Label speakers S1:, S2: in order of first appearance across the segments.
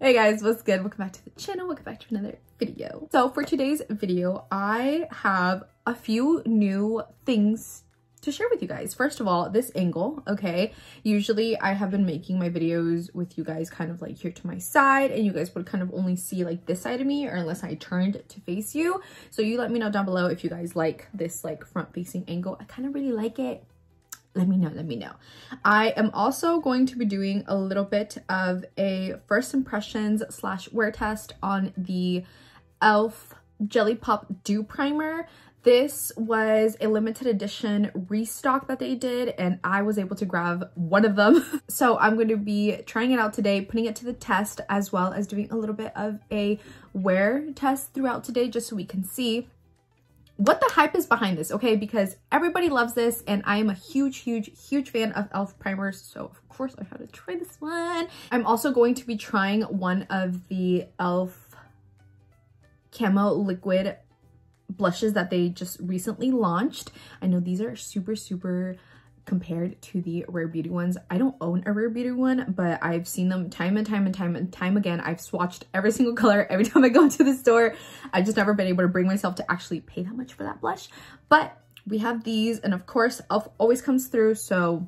S1: Hey guys, what's good? Welcome back to the channel. Welcome back to another video. So for today's video, I have a few new things to share with you guys. First of all, this angle, okay? Usually I have been making my videos with you guys kind of like here to my side, and you guys would kind of only see like this side of me, or unless I turned to face you. So you let me know down below if you guys like this like front facing angle. I kind of really like it. Let me know. I am also going to be doing a little bit of a first impressions / wear test on the e.l.f. Jelly Pop Dew Primer. This was a limited edition restock that they did, and I was able to grab one of them. So I'm going to be trying it out today, putting it to the test, as well as doing a little bit of a wear test throughout today, just so we can see what the hype is behind this, okay? Because everybody loves this, and I am a huge fan of e.l.f. primers, so of course I had to try this one. I'm also going to be trying one of the e.l.f. camo liquid blushes that they just recently launched. I know these are super compared to the Rare Beauty ones. I don't own a Rare Beauty one, but I've seen them time and time again. I've swatched every single color every time I go into the store. I've just never been able to bring myself to actually pay that much for that blush. But we have these, and of course e.l.f. always comes through, so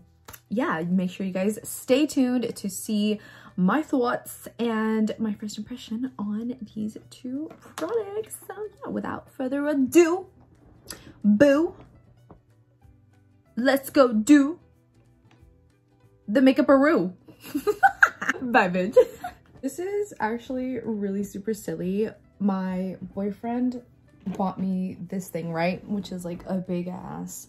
S1: yeah, make sure you guys stay tuned to see my thoughts and my first impression on these two products. So yeah, without further ado, boo, let's go do the makeup-a-roo. Bye, bitch. This is actually really super silly. My boyfriend bought me this thing, right? Which is like a big ass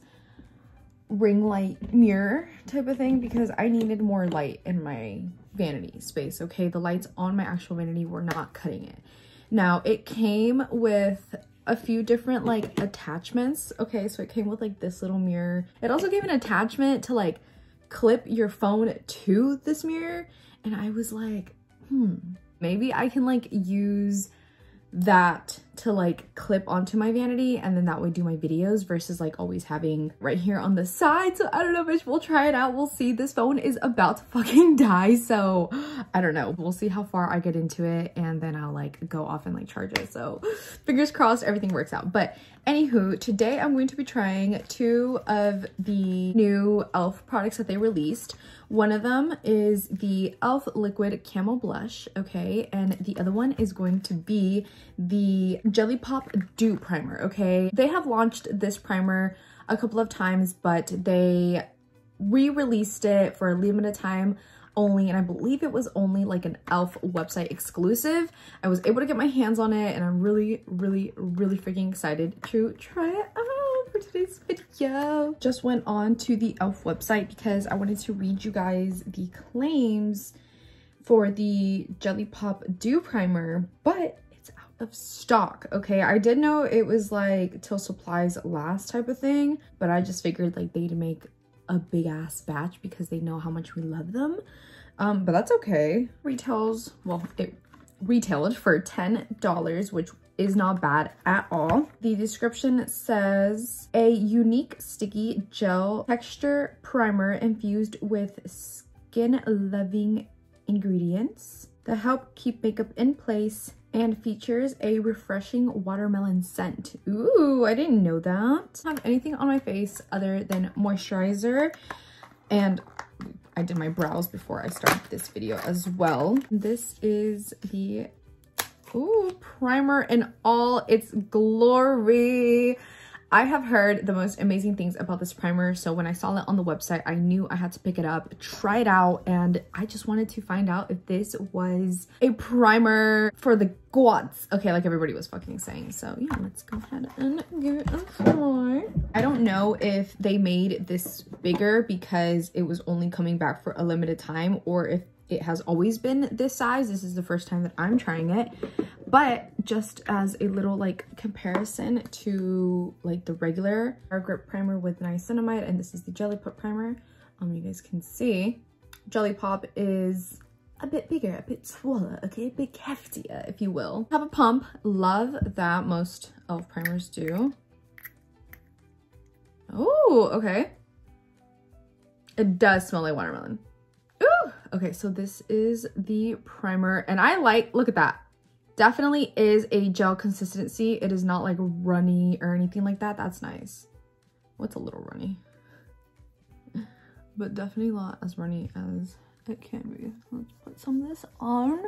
S1: ring light mirror type of thing, because I needed more light in my vanity space, okay? The lights on my actual vanity were not cutting it. Now, it came with a few different like attachments, okay? So it came with like this little mirror. It also gave an attachment to like clip your phone to this mirror, and I was like, maybe I can like use that to like clip onto my vanity, and then that way do my videos versus like always having right here on the side. So I don't know, bitch, we'll try it out. We'll see. This phone is about to fucking die, so I don't know. We'll see how far I get into it, and then I'll like go off and like charge it. So fingers crossed everything works out. But anywho, today I'm going to be trying two of the new e.l.f. products that they released. One of them is the e.l.f. Liquid Camo Blush, okay? And the other one is going to be the Jelly Pop Dew Primer, okay? They have launched this primer a couple of times, but they re-released it for a limited time only, and I believe it was only like an e.l.f. website exclusive. I was able to get my hands on it, and I'm really freaking excited to try it out for today's video. Just went on to the e.l.f. website because I wanted to read you guys the claims for the Jelly Pop Dew Primer, but it's out of stock, okay? I did know it was like till supplies last type of thing, but I just figured like they'd make a big ass batch because they know how much we love them. But that's okay. Retails, well, it retailed for $10, which is not bad at all. The description says a unique sticky gel texture primer infused with skin loving ingredients that help keep makeup in place, and features a refreshing watermelon scent. Ooh, I didn't know that. I don't have anything on my face other than moisturizer, and I did my brows before I started this video as well. This is the primer in all its glory. I have heard the most amazing things about this primer, so when I saw it on the website, I knew I had to pick it up, try it out, and I just wanted to find out if this was a primer for the gods, okay, like everybody was fucking saying. So yeah, let's go ahead and give it a try. I don't know if they made this bigger because it was only coming back for a limited time, or if it has always been this size. This is the first time that I'm trying it, but just as a little like comparison to like the regular grip primer with niacinamide, and this is the Jelly Pop primer, you guys can see Jelly Pop is a bit bigger, a bit smaller, okay, a bit heftier, if you will. Have a pump, love that most e.l.f. primers do. Oh, okay. It does smell like watermelon. Ooh, Okay, so this is the primer, and I like, look at that. Definitely is a gel consistency. It is not like runny or anything like that. That's nice. What's a little runny? But definitely not as runny as it can be. Let's put some of this on.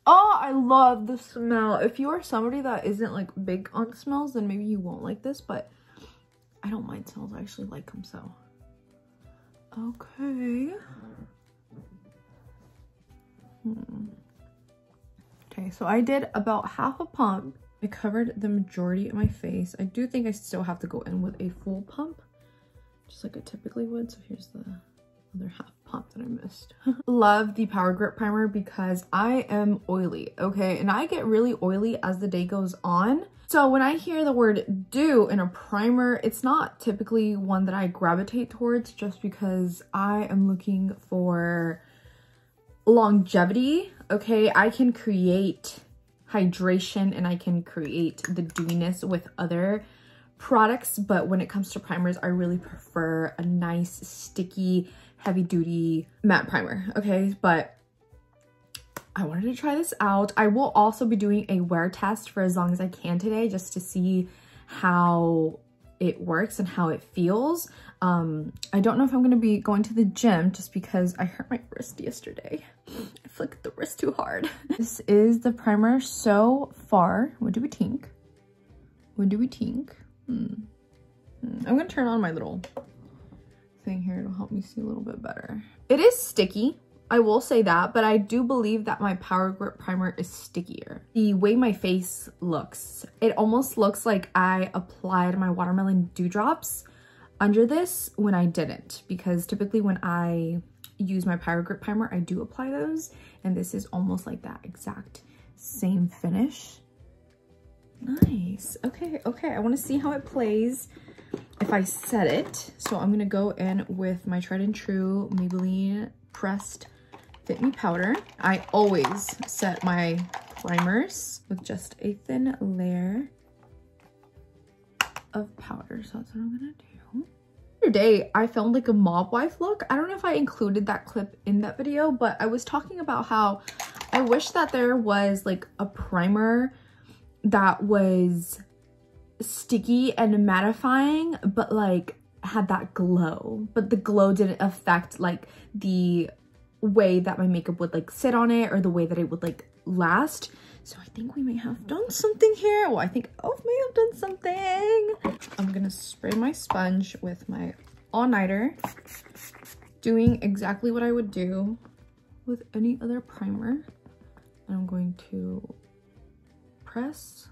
S1: Oh, I love the smell. If you are somebody that isn't like big on smells, then maybe you won't like this, but I don't mind smells. I actually like them, so. Okay. Okay, so I did about half a pump. I covered the majority of my face. I do think I still have to go in with a full pump, just like I typically would. So here's the other half pump that I missed. Love the Power Grip Primer because I am oily, okay? And I get really oily as the day goes on. So when I hear the word dew in a primer, it's not typically one that I gravitate towards just because I am looking for longevity, okay? I can create hydration and I can create the dewiness with other products, but when it comes to primers, I really prefer a nice, sticky, heavy-duty matte primer, okay? But I wanted to try this out. I will also be doing a wear test for as long as I can today just to see how it works and how it feels. I don't know if I'm going to be going to the gym just because I hurt my wrist yesterday. I flicked the wrist too hard. This is the primer so far. What do we think? What do we think? I'm going to turn on my little thing here. It'll help me see a little bit better. It is sticky. I will say that, but I do believe that my Power Grip Primer is stickier. The way my face looks, it almost looks like I applied my watermelon dewdrops under this when I didn't, because typically when I use my Power Grip Primer, I do apply those, and this is almost like that exact same finish. Nice. Okay, okay. I want to see how it plays if I set it. So I'm going to go in with my tried and true Maybelline Pressed Fit Me powder. I always set my primers with just a thin layer of powder. So that's what I'm gonna do. The other day, I filmed like a mob wife look. I don't know if I included that clip in that video, but I was talking about how I wish that there was like a primer that was sticky and mattifying, but like had that glow, but the glow didn't affect like the way that my makeup would like sit on it or the way that it would like last. So I think we may have done something here. Well, I think Elf may have done something. I'm gonna spray my sponge with my all-nighter, doing exactly what I would do with any other primer. And I'm going to press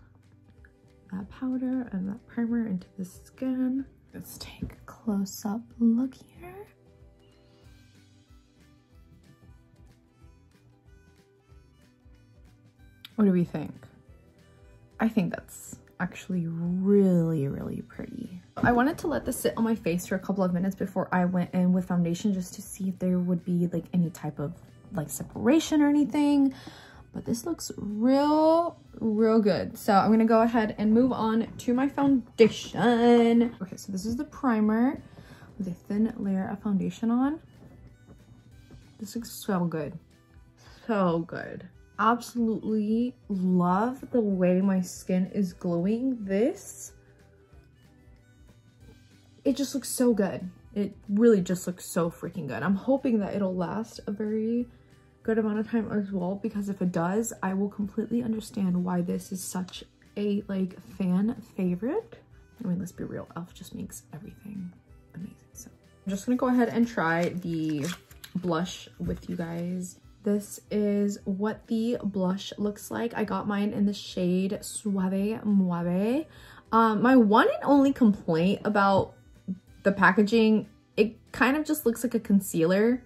S1: that powder and that primer into the skin. Let's take a close-up look here. What do we think? I think that's actually really, really pretty. I wanted to let this sit on my face for a couple of minutes before I went in with foundation just to see if there would be like any type of like separation or anything. But this looks real good. So I'm gonna go ahead and move on to my foundation. Okay, so this is the primer with a thin layer of foundation on. This looks so good. So good. Absolutely love the way my skin is glowing. This, it just looks so good. It really just looks so freaking good. I'm hoping that it'll last a very good amount of time as well, because if it does, I will completely understand why this is such a like fan favorite. I mean, let's be real, Elf just makes everything amazing. So I'm just gonna go ahead and try the blush with you guys. This is what the blush looks like. I got mine in the shade Suave Muave. My one and only complaint about the packaging, it kind of just looks like a concealer.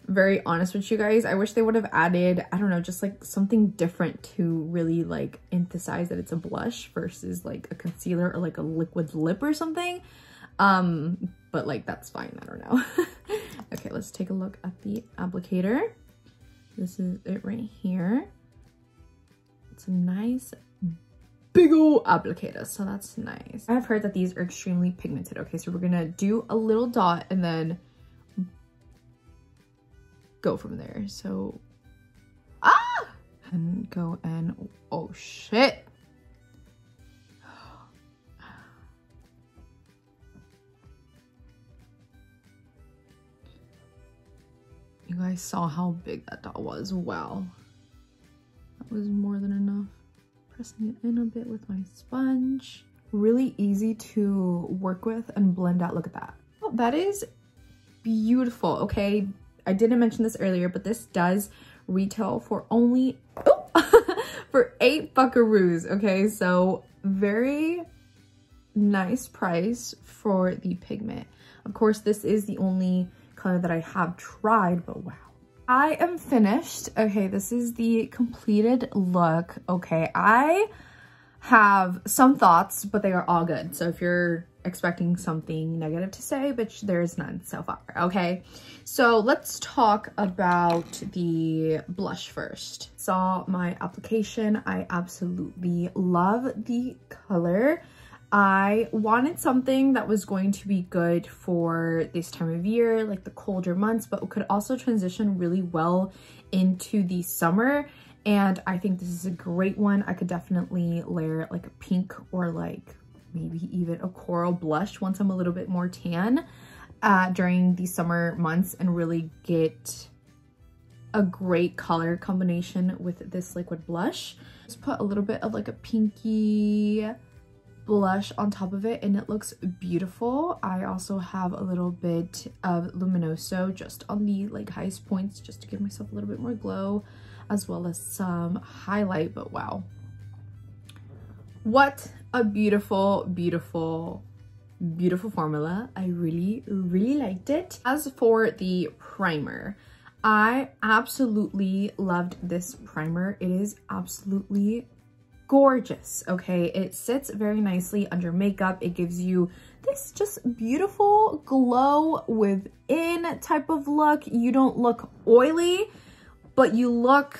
S1: Very honest with you guys. I wish they would have added, I don't know, just like something different to really like emphasize that it's a blush versus like a concealer or like a liquid lip or something. But like, that's fine. I don't know. Okay, let's take a look at the applicator. This is it right here. It's a nice big ol' applicator, so that's nice. I've heard that these are extremely pigmented. Okay, so we're gonna do a little dot and then go from there. So, and go and, oh shit. You guys saw how big that dot was. Wow. That was more than enough. Pressing it in a bit with my sponge. Really easy to work with and blend out. Look at that. Oh, that is beautiful. Okay, I didn't mention this earlier, but this does retail for only for 8 buckaroos. Okay, so very nice price for the pigment. Of course, this is the only color that I have tried, but wow. I am finished. Okay, this is the completed look. Okay, I have some thoughts, but they are all good. So if you're expecting something negative to say, bitch, there's none so far. Okay, so let's talk about the blush first. Saw my application. I absolutely love the color. I wanted something that was going to be good for this time of year, like the colder months, but could also transition really well into the summer. And I think this is a great one. I could definitely layer like a pink or like maybe even a coral blush once I'm a little bit more tan during the summer months and really get a great color combination with this liquid blush. Just put a little bit of like a pinky blush on top of it and it looks beautiful. I also have a little bit of Luminoso just on the like highest points just to give myself a little bit more glow, as well as some highlight. But wow, what a beautiful, beautiful, beautiful formula. I really, really liked it. As for the primer, I absolutely loved this primer. It is absolutely gorgeous. Okay, it sits very nicely under makeup. It gives you this just beautiful glow within type of look. You don't look oily, but you look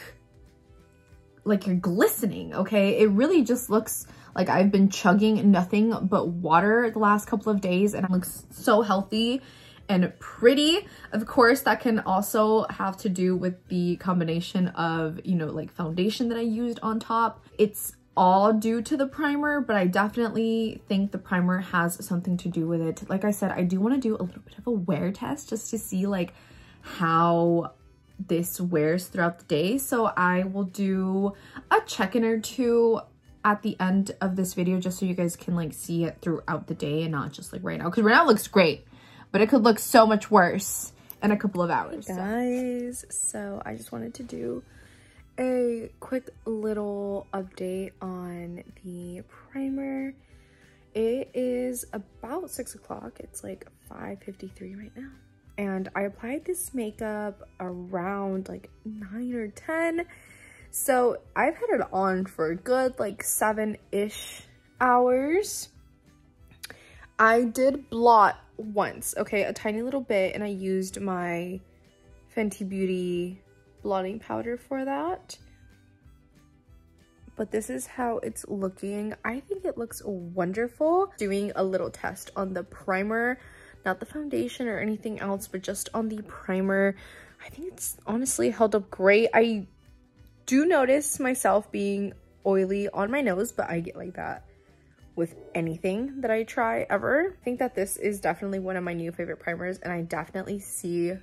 S1: like you're glistening. Okay, it really just looks like I've been chugging nothing but water the last couple of days and it looks so healthy and pretty. Of course, that can also have to do with the combination of, you know, like foundation that I used on top. It's all due to the primer, but I definitely think the primer has something to do with it. Like I said, I do want to do a little bit of a wear test just to see like how this wears throughout the day. So I will do a check-in or two at the end of this video just so you guys can like see it throughout the day and not just like right now, because right now it looks great, but it could look so much worse in a couple of hours. Hey guys, so I just wanted to do a quick little update on the primer. It is about 6 o'clock. It's like 5:53 right now. And I applied this makeup around like 9 or 10. So I've had it on for a good like 7-ish hours. I did blot once, okay, a tiny little bit, and I used my Fenty Beauty blotting powder for that. But this is how it's looking. I think it looks wonderful. Doing a little test on the primer, not the foundation or anything else, but just on the primer. I think it's honestly held up great. I do notice myself being oily on my nose, but I get like that with anything that I try ever. I think that this is definitely one of my new favorite primers, and I definitely see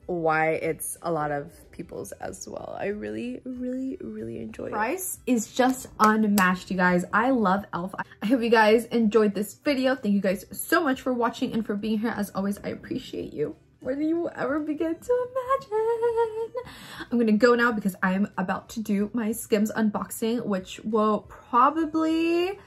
S1: why it's a lot of people's as well. I really, really, really enjoy it. Price is just unmatched, you guys. I love e.l.f. I hope you guys enjoyed this video. Thank you guys so much for watching and for being here. As always, I appreciate you more than you will ever begin to imagine. I'm gonna go now because I'm about to do my Skims unboxing, which will probably,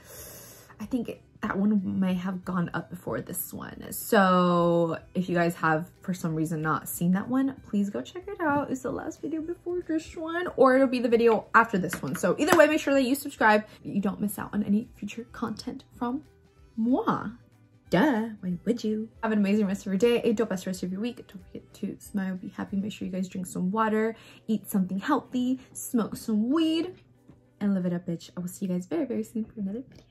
S1: I think that one may have gone up before this one. So if you guys have for some reason not seen that one, please go check it out. It's the last video before this one, or it'll be the video after this one. So either way, make sure that you subscribe. You don't miss out on any future content from moi. Duh, why would you? Have an amazing rest of your day, a dope best rest of your week. Don't forget to smile, be happy. Make sure you guys drink some water, eat something healthy, smoke some weed, and live it up, bitch. I will see you guys very, very soon for another video.